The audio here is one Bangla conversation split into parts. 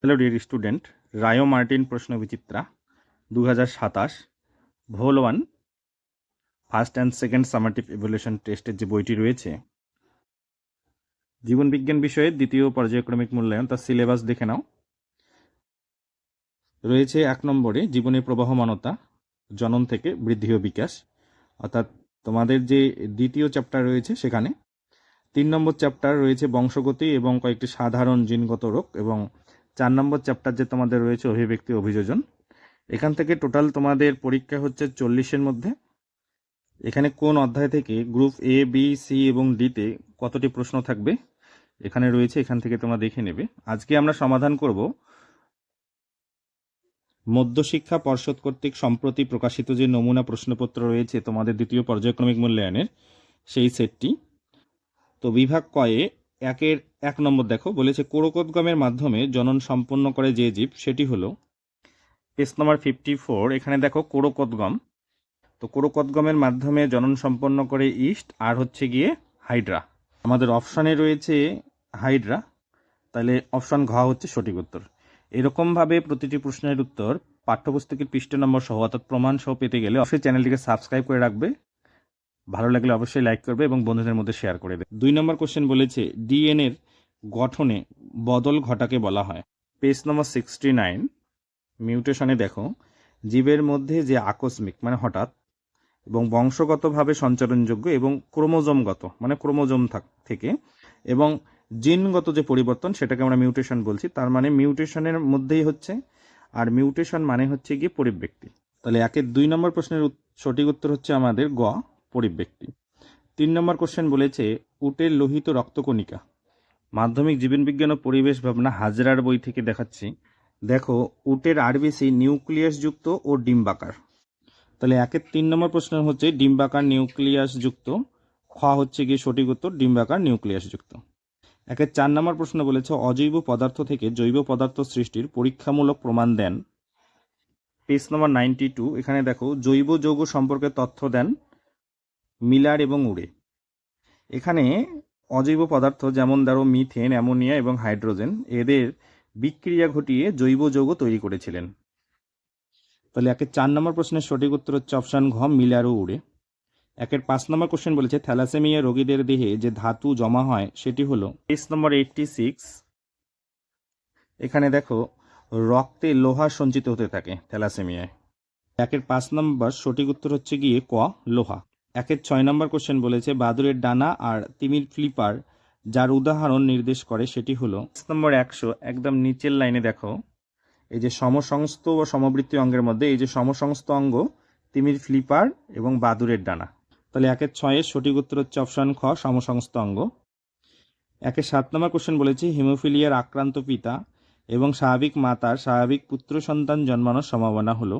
Hello dear student, Rayo Martin প্রশ্ন বিচিত্রা 2027 ভোল 1 ফার্স্ট অ্যান্ড সেকেন্ড সামারটিভ ইভ্যালুয়েশন টেস্টের যে বইটি রয়েছে জীবনবিজ্ঞান বিষয়ের দ্বিতীয় পর্যায়ক্রমিক মূল্যায়ন, তার সিলেবাস দেখে নাও। রয়েছে 1 নম্বরে জীবনের প্রবাহমানতা, জনন থেকে বৃদ্ধি ও বিকাশ, অর্থাৎ তোমাদের যে দ্বিতীয় চ্যাপ্টার রয়েছে সেখানে 3 নম্বর চ্যাপ্টার রয়েছে বংশগতি এবং কয়েকটি সাধারণ জিনগত রোগ, এবং 4 নম্বর চ্যাপ্টার যে তোমাদের রয়েছে অভিব্যক্তি অভিযোজন। এখান থেকে টোটাল তোমাদের পরীক্ষা হচ্ছে 40-এর মধ্যে। এখানে কোন অধ্যায় থেকে গ্রুপ এ, বি, সি এবং ডিতে কতটি প্রশ্ন থাকবে এখানে রয়েছে, এখান থেকে তোমরা দেখে নেবে। আজকে আমরা সমাধান করব মধ্যশিক্ষা পর্ষদ কর্তৃক সম্প্রতি প্রকাশিত যে নমুনা প্রশ্নপত্র রয়েছে তোমাদের দ্বিতীয় পর্যায়ক্রমিক মূল্যায়নের, সেই সেটটি। তো বিভাগ কয়ে 1 নম্বর দেখো, বলেছে কোরকোদ্গমের মাধ্যমে জনন সম্পন্ন করে যে জীব সেটি হলো পেজ নম্বর 54। এখানে দেখো কোরকোদ্গম, তো কোরকোদ্গমের মাধ্যমে জনন সম্পন্ন করে ইস্ট আর হচ্ছে গিয়ে হাইড্রা। আমাদের অপশানে রয়েছে হাইড্রা, তাহলে অপশান ঘ হচ্ছে সঠিক উত্তর। এরকমভাবে প্রতিটি প্রশ্নের উত্তর পাঠ্যপুস্তকের পৃষ্ঠ নম্বর সহ অর্থাৎ প্রমাণ সহ পেতে গেলে অবশ্যই চ্যানেলটিকে সাবস্ক্রাইব করে রাখবে, ভালো লাগলে অবশ্যই লাইক করবে এবং বন্ধুদের মধ্যে শেয়ার করে দেবে। 2 নম্বর কোশ্চেন বলেছে ডিএনএর গঠনে বদল ঘটাকে বলা হয়। পেজ নম্বর 69। মিউটেশনে দেখো জীবের মধ্যে যে আকস্মিক মানে হঠাৎ এবং বংশগতভাবে সঞ্চারণযোগ্য এবং ক্রোমোজোমগত মানে ক্রোমোজোম থেকে এবং জিনগত যে পরিবর্তন সেটাকে আমরা মিউটেশন বলছি। তার মানে মিউটেশনের মধ্যেই হচ্ছে, আর মিউটেশন মানে হচ্ছে গিয়ে পরিব্যক্তি। তাহলে 2 নম্বর প্রশ্নের সঠিক উত্তর হচ্ছে আমাদের গ, পরিব্যক্তি। 3 নম্বর কোশ্চেন বলেছে উটের লোহিত রক্তকণিকা। মাধ্যমিক জীবনবিজ্ঞান ও পরিবেশ ভাবনা হাজরার বই থেকে দেখাচ্ছি। দেখো উটের আরবিসি নিউক্লিয়াসযুক্ত ও ডিম্বাকার। তাহলে 3 নম্বর প্রশ্ন হচ্ছে ডিম্বাকার নিউক্লিয়াস যুক্ত, খ হচ্ছে গিয়ে সঠিক উত্তর ডিম্বাকার নিউক্লিয়াস যুক্ত। 4 নম্বর প্রশ্ন বলেছে অজৈব পদার্থ থেকে জৈব পদার্থ সৃষ্টির পরীক্ষামূলক প্রমাণ দেন। পেজ নম্বর 92। এখানে দেখো জৈব যৌগ সম্পর্কে তথ্য দেন মিলার এবং উড়ে। এখানে অজৈব পদার্থ যেমন ধরো মিথেন, অ্যামোনিয়া এবং হাইড্রোজেন, এদের বিক্রিয়া ঘটিয়ে জৈব যৌগ তৈরি করেছিলেন। তাহলে 4 নম্বর প্রশ্নের সঠিক উত্তর হচ্ছে অপশান ঘ, মিলার ও উড়ে। 5 নম্বর কোশ্চেন বলেছে থ্যালাসেমিয়া রোগীদের দেহে যে ধাতু জমা হয় সেটি হলো পেজ নম্বর 86। এখানে দেখো রক্তে লোহা সঞ্চিত হতে থাকে থ্যালাসেমিয়ায়। 5 নম্বর সঠিক উত্তর হচ্ছে গিয়ে ক, লোহা। 6 নম্বর কোশ্চেন বলেছে বাদুড়ের ডানা আর তিমির ফ্লিপার যার উদাহরণ নির্দেশ করে সেটি হলো নম্বর 100। একদম নিচের লাইনে দেখো এই যে সমসংস্থ ও সমবৃত্তি অঙ্গের মধ্যে এই যে সমসংস্থ অঙ্গ তিমির ফ্লিপার এবং বাদুড়ের ডানা। তাহলে 6 সঠিক উত্তর হচ্ছে অপশান খ, সমসংস্থ অঙ্গ। 7 নম্বর কোশ্চেন বলেছে হিমোফিলিয়ার আক্রান্ত পিতা এবং স্বাভাবিক মাতার স্বাভাবিক পুত্র সন্তান জন্মানোর সম্ভাবনা হলো।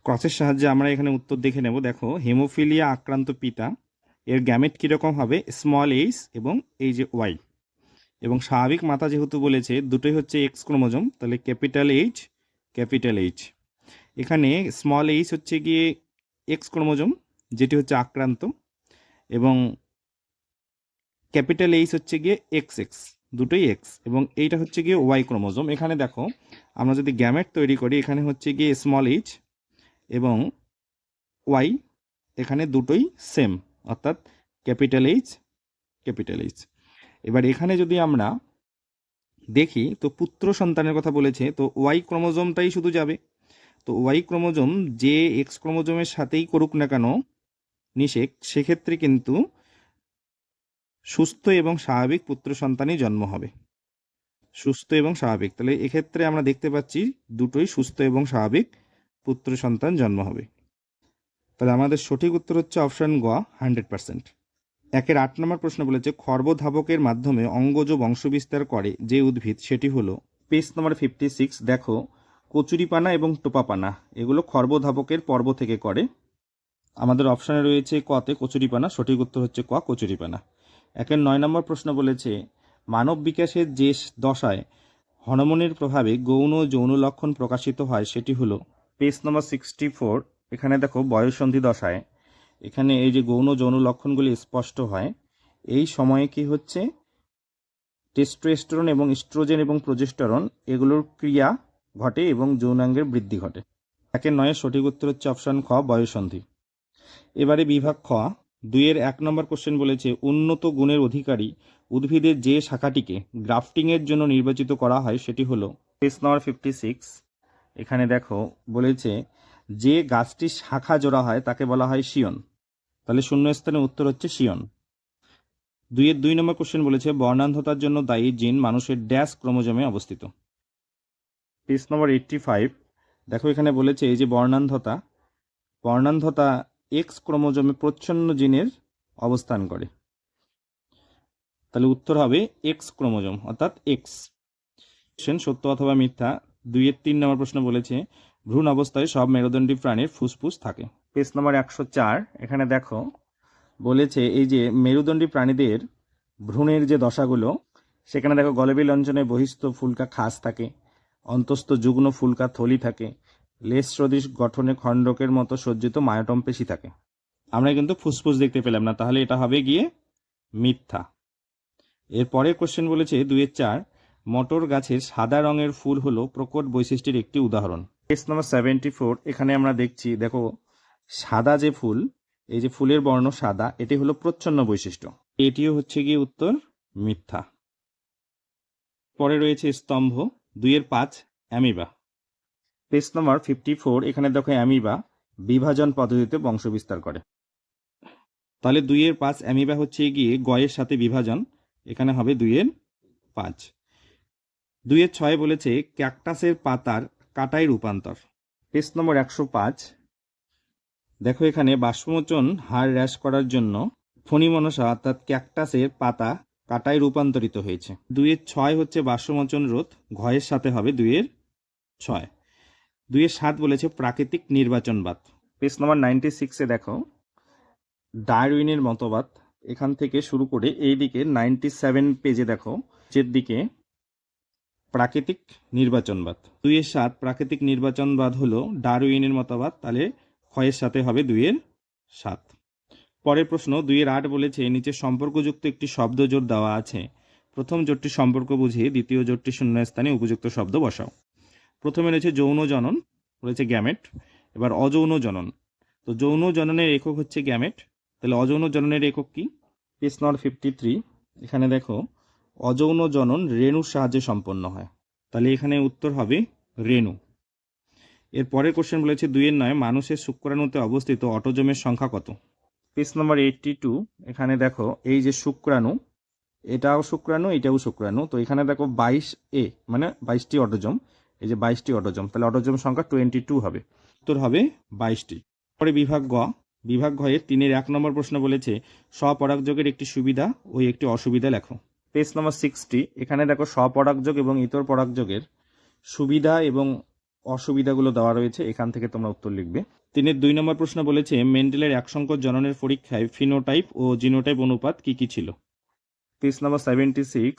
ক্রসের সাহায্যে আমরা এখানে উত্তর দেখে নেব। দেখো হেমোফিলিয়া আক্রান্ত পিতা এর গ্যামেট কীরকম হবে, স্মল এইচ এবং এই যে ওয়াই, এবং স্বাভাবিক মাতা যেহেতু বলেছে দুটোই হচ্ছে এক্স ক্রোমোজোম, তাহলে ক্যাপিটাল এইচ ক্যাপিটাল এইচ। এখানে স্মল এইচ হচ্ছে গিয়ে এক্স ক্রোমোজোম যেটি হচ্ছে আক্রান্ত, এবং ক্যাপিটাল এইচ হচ্ছে গিয়ে এক্স এক্স, দুটোই এক্স, এবং এইটা হচ্ছে গিয়ে ওয়াই ক্রোমোজোম। এখানে দেখো আমরা যদি গ্যামেট তৈরি করি এখানে হচ্ছে গিয়ে স্মল এইচ এবং ওয়াই, এখানে দুটোই সেম অর্থাৎ ক্যাপিটাল এইচ ক্যাপিটাল এইচ। এবার এখানে যদি আমরা দেখি তো পুত্র সন্তানের কথা বলেছে, তো ওয়াই ক্রোমোজোমটাই শুধু যাবে। তো ওয়াই ক্রোমোজোম যে এক্স ক্রোমোজোমের সাথেই করুক না কেন নিষেক, সেক্ষেত্রে কিন্তু সুস্থ এবং স্বাভাবিক পুত্র সন্তানই জন্ম হবে, সুস্থ এবং স্বাভাবিক। তাহলে এক্ষেত্রে আমরা দেখতে পাচ্ছি দুটোই সুস্থ এবং স্বাভাবিক পুত্র সন্তান জন্ম হবে। তাহলে আমাদের সঠিক উত্তর হচ্ছে অপশান গ, 100%। 8 নম্বর প্রশ্ন বলেছে খর্বধাবকের মাধ্যমে অঙ্গজ বংশবিস্তার করে যে উদ্ভিদ সেটি হলো পেজ নম্বর 56। দেখো কচুরিপানা এবং টোপাপানা এগুলো খর্বধাবকের পর্ব থেকে করে। আমাদের অপশানে রয়েছে কতে কচুরিপানা, সঠিক উত্তর হচ্ছে ক, কচুরিপানা। 9 নম্বর প্রশ্ন বলেছে মানব বিকাশের যে দশায় হরমোনের প্রভাবে গৌণ যৌন লক্ষণ প্রকাশিত হয় সেটি হলো পেজ নম্বর 64। এখানে দেখো বয়ঃসন্ধি দশায় এখানে এই যে গৌণ যৌন লক্ষণগুলি স্পষ্ট হয়, এই সময়ে কি হচ্ছে টেস্টোস্টেরন এবং ইস্ট্রোজেন এবং প্রোজেস্টেরন এগুলোর ক্রিয়া ঘটে এবং যৌনাঙ্গের বৃদ্ধি ঘটে। 1-9 সঠিক উত্তর হচ্ছে অপশন খ, বয়ঃসন্ধি। এবারে বিভাগ খ, 2-1 নম্বর কোশ্চেন বলেছে উন্নত গুণের অধিকারী উদ্ভিদের যে শাখাটিকে গ্রাফটিংয়ের জন্য নির্বাচিত করা হয় সেটি হলো পেজ নাম্বার 56। এখানে দেখো বলেছে যে গাছটি শাখা জোড়া হয় তাকে বলা হয় শিয়ন। তাহলে শূন্যস্থানে উত্তর হচ্ছে শিয়ন। 2-2 নম্বর কোশ্চেন বলেছে বর্ণান্ধতার জন্য দায়ী জিন মানুষের ড্যাশ ক্রোমোজোমে অবস্থিত। পেজ নম্বর 85 দেখো এখানে বলেছে এই যে বর্ণান্ধতা এক্স ক্রোমোজোমে প্রচ্ছন্ন জিনের অবস্থান করে। তাহলে উত্তর হবে এক্স ক্রোমোজোম অর্থাৎ এক্স। সত্য অথবা মিথ্যা। 2-3 নম্বর প্রশ্ন বলেছে ভ্রূণ অবস্থায় সব মেরুদণ্ডী প্রাণীর ফুসফুস থাকে। পেজ নম্বর 104 এখানে দেখো বলেছে এই যে মেরুদণ্ডী প্রাণীদের ভ্রূণের যে দশাগুলো, সেখানে দেখো গলবিল অঞ্চলে বহিস্থ ফুলকা খাস থাকে, অন্তস্থ যুগ্ম ফুলকা থলি থাকে, লেজ সদৃশ গঠনে খণ্ডকের মতো সজ্জিত মায়োটম পেশি থাকে। আমরা কিন্তু ফুসফুস দেখতে পেলাম না, তাহলে এটা হবে গিয়ে মিথ্যা। এর পরের কোশ্চেন বলেছে 2-4 মটর গাছের সাদা রঙের ফুল হলো প্রকট বৈশিষ্ট্যের একটি উদাহরণ। পেজ নম্বর 74 এখানে আমরা দেখছি দেখো সাদা যে ফুল, এই যে ফুলের বর্ণ সাদা, এটি হলো প্রচ্ছন্ন বৈশিষ্ট্য। এটিও হচ্ছে গিয়ে উত্তর মিথ্যা। পরে রয়েছে স্তম্ভ। 2-5 অ্যামিবা। পেজ নম্বর 54 এখানে দেখো অ্যামিবা বিভাজন পদ্ধতিতে বংশ বিস্তার করে। তাহলে 2-5 অ্যামিবা হচ্ছে গিয়ে গয়ের সাথে বিভাজন, এখানে হবে 2-5। 2-6 বলেছে ক্যাকটাসের পাতার কাটায় রূপান্তর। পেজ নম্বর 105 দেখো এখানে বাষ্পমোচন হার হ্রাস করার জন্য ফণিমনসা অর্থাৎ ক্যাকটাসের পাতা কাটায় রূপান্তরিত হয়েছে। 2-6 হচ্ছে বাষ্পমোচন রোধ, ঘয়ের সাথে হবে 2-6। 2-7 বলেছে প্রাকৃতিক নির্বাচনবাদ। পেজ নম্বর 96 দেখো ডারউইনের মতবাদ, এখান থেকে শুরু করে এই দিকে 97 পেজে দেখো নিচের দিকে প্রাকৃতিক নির্বাচনবাদ। 2-7 প্রাকৃতিক নির্বাচনবাদ হলো ডারউইনের মতবাদ, তাহলে ক্ষয়ের সাথে হবে 2-7। পরের প্রশ্ন 2-8 বলেছে নিচে সম্পর্কযুক্ত একটি শব্দ জোড় দেওয়া আছে, প্রথম জোড়টি সম্পর্ক বুঝিয়ে দ্বিতীয় জোড়টি শূন্যস্থানে উপযুক্ত শব্দ বসাও। প্রথমে রয়েছে যৌন জনন, রয়েছে গ্যামেট। এবার অযৌন জনন, তো যৌন জননের একক হচ্ছে গ্যামেট, তাহলে অযৌন জননের একক কি? পেজ নম্বর 53 এখানে দেখো অযৌন জনন রেণুর সাহায্যে সম্পন্ন হয়, তাহলে এখানে উত্তর হবে রেণু। এর পরের কোশ্চেন বলেছে 2-9 মানুষের শুক্রাণুতে অবস্থিত অটোজোমের সংখ্যা কত? পেজ নম্বর 82 এখানে দেখো এই যে শুক্রাণু, এটাও শুক্রাণু এটাও শুক্রাণু, তো এখানে দেখো 22A মানে 22টি অটোজোম, এই যে 22টি অটোজোম, তাহলে অটোজোম সংখ্যা 22 হবে, উত্তর হবে 22টি। পরে বিভাগ গ, বিভাগ ঘয়ের 3-1 নম্বর প্রশ্ন বলেছে স্বপরাগযোগের একটি সুবিধা ও একটি অসুবিধা লেখো। পেজ নম্বর 60 এখানে দেখো স্বপরাগযোগ এবং ইতর পরাগযোগের সুবিধা এবং অসুবিধাগুলো দেওয়া রয়েছে, এখান থেকে তোমরা উত্তর লিখবে। 3-2 নম্বর প্রশ্ন বলেছে মেন্ডেলের একসংখ্যক জননের পরীক্ষায় ফিনোটাইপ ও জিনোটাইপ অনুপাত কি কি ছিল? পেজ নম্বর 76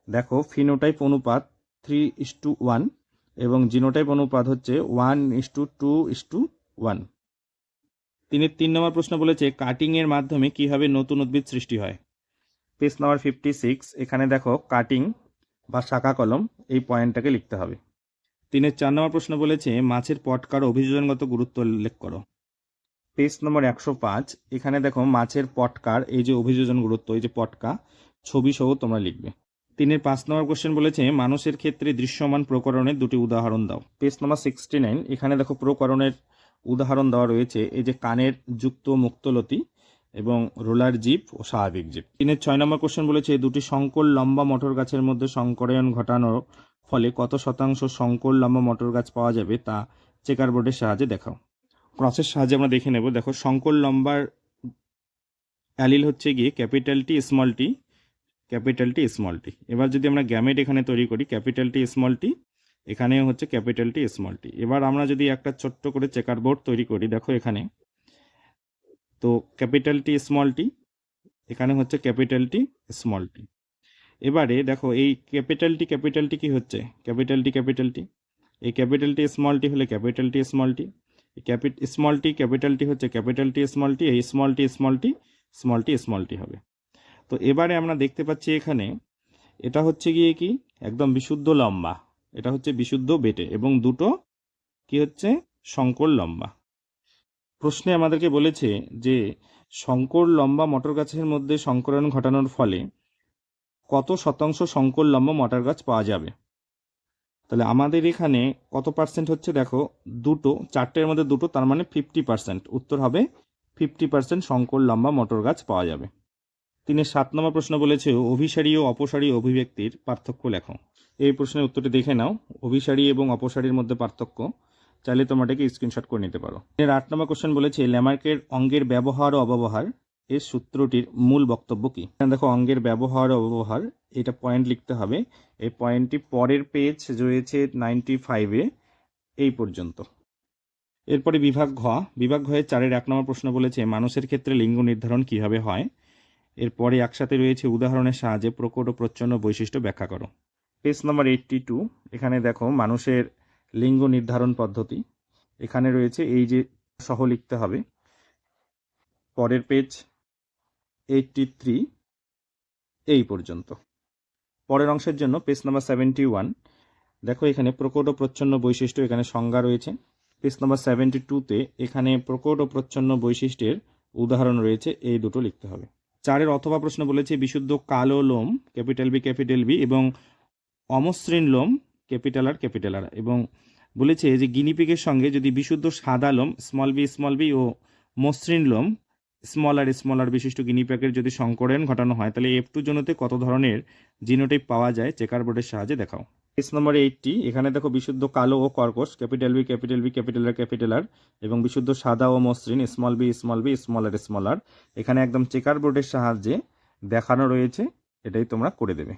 দেখো ফিনোটাইপ অনুপাত 3:1 এবং জিনোটাইপ অনুপাত হচ্ছে 1:2:1। 3 নম্বর প্রশ্ন বলেছে কাটিং এর মাধ্যমে কিভাবে নতুন উদ্ভিদ সৃষ্টি হয়? পেজ নাম্বার 56 এখানে দেখো কাটিং বা শাখা কলম, এই পয়েন্টটাকে লিখতে হবে। 4 নম্বর প্রশ্ন বলেছে মাছের পটকার অভিযোজনগত গুরুত্ব উল্লেখ করো। পেজ নম্বর 105 এখানে দেখো মাছের পটকার এই যে অভিযোজন গুরুত্ব, এই যে পটকা ছবি সহ তোমরা লিখবে। 5 নম্বর কোশ্চেন বলেছে মানুষের ক্ষেত্রে দৃশ্যমান প্রকরণের দুটি উদাহরণ দাও। পেজ নম্বর 69 এখানে দেখো প্রকরণের উদাহরণ দেওয়া রয়েছে, এই যে কানের যুক্ত মুক্তলতি এবং রোলার জিপ ও স্বাভাবিক জিপ। 6 নম্বর কোশ্চেন বলেছে দুটি সংকর লম্বা মটর গাছের মধ্যে সংকরায়ন ঘটানোর ফলে কত শতাংশ সংকর লম্বা মটর গাছ পাওয়া যাবে তা চেকার বোর্ডের সাহায্যে দেখাও। ক্রসের সাহায্যে আমরা দেখে নেব। দেখো সংকর লম্বার অ্যালিল হচ্ছে গিয়ে capital T small T, capital T small টি। এবার যদি আমরা গ্যামেট এখানে তৈরি করি ক্যাপিটাল টি স্মল টি, এখানেও হচ্ছে ক্যাপিটাল টি স্মল টি। এবার আমরা যদি একটা ছোট্ট করে চেকার বোর্ড তৈরি করি, দেখো এখানে তো ক্যাপিটাল টি স্মল টি, এখানে হচ্ছে ক্যাপিটাল টি স্মল টি। এবারে দেখো এই ক্যাপিটাল টি কি হচ্ছে ক্যাপিটাল টি, এই ক্যাপিটাল টি স্মল টি হলে capital T small T, small T capital T হচ্ছে ক্যাপিটাল টি স্মল টি, এই small T small T small T small T হবে। তো এবারে আমরা দেখতে পাচ্ছি এখানে এটা হচ্ছে গিয়ে কি একদম বিশুদ্ধ লম্বা, এটা হচ্ছে বিশুদ্ধ বেটে, এবং দুটো কি হচ্ছে শঙ্কর লম্বা। প্রশ্নে আমাদেরকে বলেছে যে শঙ্কর লম্বা মটর গাছের মধ্যে সংকরণ ঘটানোর ফলে কত শতাংশ শঙ্কর লম্বা মটর গাছ পাওয়া যাবে। তাহলে আমাদের এখানে কত পার্সেন্ট হচ্ছে দেখো, দুটো, চারটের মধ্যে দুটো, তার মানে 50%। উত্তর হবে 50% শঙ্কর লম্বা মটর গাছ পাওয়া যাবে। 3-7 নম্বর প্রশ্ন বলেছে অভিসারী ও অপসারী অভিব্যক্তির পার্থক্য লেখো। এই প্রশ্নের উত্তরটি দেখে নাও। অভিসারী এবং অপসারীর মধ্যে পার্থক্য চাইলে তোমরা এটাকে স্ক্রিনশট করে নিতে পারো। 8 নম্বর কোশ্চেন বলেছে ল্যামার্কের অঙ্গের ব্যবহার ও অব্যবহার এর সূত্রটির মূল বক্তব্য কি। দেখো অঙ্গের ব্যবহার ও অব্যবহার, এটা পয়েন্ট লিখতে হবে। এই পয়েন্টটি পরের পেজ রয়েছে 95-এ এই পর্যন্ত। এরপরে বিভাগ ঘ। বিভাগ ঘয়ে 4-এর 1 নম্বর প্রশ্ন বলেছে মানুষের ক্ষেত্রে লিঙ্গ নির্ধারণ কিভাবে হয়। এরপরে একসাথে রয়েছে উদাহরণের সাহায্যে প্রকট ও প্রচ্ছন্ন বৈশিষ্ট্য ব্যাখ্যা করো। পেজ নাম্বার 82, এখানে দেখো মানুষের লিঙ্গ নির্ধারণ পদ্ধতি, এখানে রয়েছে এই যে সহ লিখতে হবে। পরের পেজ 83 এই পর্যন্ত। পরের অংশের জন্য পেজ নাম্বার 71, দেখো এখানে প্রকট ও প্রচ্ছন্ন বৈশিষ্ট্য, এখানে সংজ্ঞা রয়েছে। পেজ নাম্বার 72-তে এখানে প্রকট ও প্রচ্ছন্ন বৈশিষ্ট্যের উদাহরণ রয়েছে, এই দুটো লিখতে হবে। 4-এর অথবা প্রশ্ন বলেছে বিশুদ্ধ কালো লোম ক্যাপিটাল বি এবং অমসৃণ লোম ক্যাপিটাল আর, এবং বলেছে যে গিনিপিগের সঙ্গে যদি বিশুদ্ধ সাদা লোম স্মল বি ও মসৃণ লোম স্মল আর বিশিষ্ট গিনিপিগের যদি সংকরণ ঘটানো হয় তাহলে F2 জনতে কত ধরনের জিনোটাইপ পাওয়া যায় চেকার বোর্ডের সাহায্যে দেখাও। পেজ নম্বর 80, এখানে দেখো বিশুদ্ধ কালো ও কর্কশ ক্যাপিটাল বি ক্যাপিটাল আর, এবং বিশুদ্ধ সাদা ও মসৃণ স্মল বি স্মল আর, এখানে একদম চেকার বোর্ডের সাহায্যে দেখানো রয়েছে, এটাই তোমরা করে দেবে।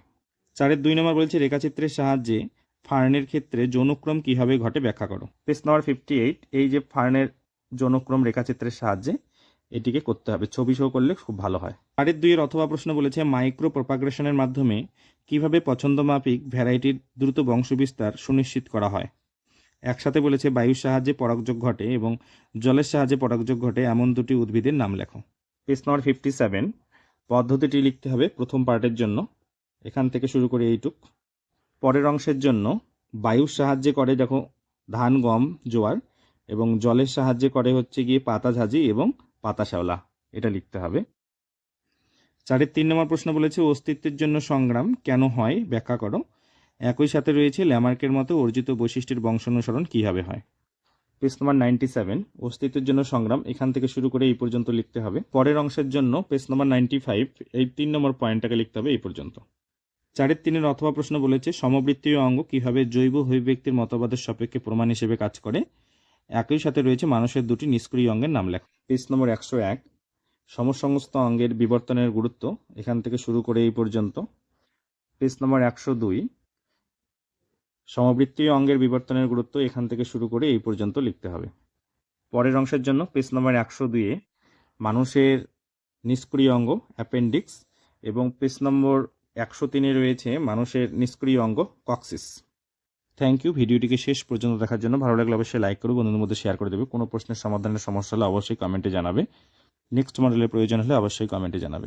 4-এর 2 নম্বর বলছে রেখাচিত্রের সাহায্যে ফার্নের ক্ষেত্রে যৌনক্রম কিভাবে ঘটে ব্যাখ্যা করো। পেজ নম্বর 58, এই যে ফার্নের যৌনক্রম রেখাচিত্রের সাহায্যে এটিকে করতে হবে, ছবি সহ করলে খুব ভালো হয়। 4-এর 2-এর অথবা প্রশ্ন বলেছে মাইক্রো প্রপাগ্রেশনের মাধ্যমে কিভাবে পছন্দমাফিক ভ্যারাইটির দ্রুত বংশবিস্তার সুনিশ্চিত করা হয়। একসাথে বলেছে বায়ুর সাহায্যে পরাগযোগ ঘটে এবং জলের সাহায্যে পরাগযোগ ঘটে এমন দুটি উদ্ভিদের নাম লেখো। পেজ নম্বর 57, পদ্ধতিটি লিখতে হবে প্রথম পার্টের জন্য, এখান থেকে শুরু করে এইটুক। পরের অংশের জন্য বায়ুর সাহায্যে করে দেখো ধান, গম, জোয়ার, এবং জলের সাহায্যে করে হচ্ছে গিয়ে পাতা ঝাঁঝি এবং পাতা শ্যাওলা, এটা লিখতে হবে। 4-এর 3 নম্বর প্রশ্ন বলেছে অস্তিত্বের জন্য সংগ্রাম কেন হয় ব্যাখ্যা করো। একই সাথে রয়েছে ল্যামার্কের মতো অর্জিত বৈশিষ্ট্যের বংশানুসরণ কিভাবে হয়। পেজ নম্বর 97, অস্তিত্বের জন্য সংগ্রাম, এখান থেকে শুরু করে এই পর্যন্ত লিখতে হবে। পরের অংশের জন্য পেজ নম্বর 95, এই 3 নম্বর পয়েন্টটাকে লিখতে হবে এই পর্যন্ত। 4-এর 3-এর অথবা প্রশ্ন বলেছে সমবৃত্তীয় অঙ্গ কিভাবে জৈব অভিব্যক্তির মতবাদের সাপেক্ষে প্রমাণ হিসেবে কাজ করে। একই সাথে রয়েছে মানুষের দুটি নিষ্ক্রিয় অঙ্গের নাম লেখা। পেজ নম্বর 101, সমসংস্থ অঙ্গের বিবর্তনের গুরুত্ব, এখান থেকে শুরু করে এই পর্যন্ত। পেজ নম্বর 102, সমবৃত্তীয় অঙ্গের বিবর্তনের গুরুত্ব, এখান থেকে শুরু করে এই পর্যন্ত লিখতে হবে। পরের অংশের জন্য পেজ নম্বর 102-এ মানুষের নিষ্ক্রিয় অঙ্গ অ্যাপেন্ডিক্স, এবং পেজ নম্বর 103-এ রয়েছে মানুষের নিষ্ক্রিয় অঙ্গ কক্সিস। থ্যাংক ইউ ভিডিওটিকে শেষ পর্যন্ত দেখার জন্য। ভালো লাগলে অবশ্যই লাইক করবে, বন্ধুদের মধ্যে শেয়ার করে দেবে। কোনো প্রশ্নের সমাধানের সমস্যা হলে অবশ্যই কমেন্টে জানাবে। নেক্সট মডেলের প্রয়োজন হলে অবশ্যই কমেন্টে জানাবে।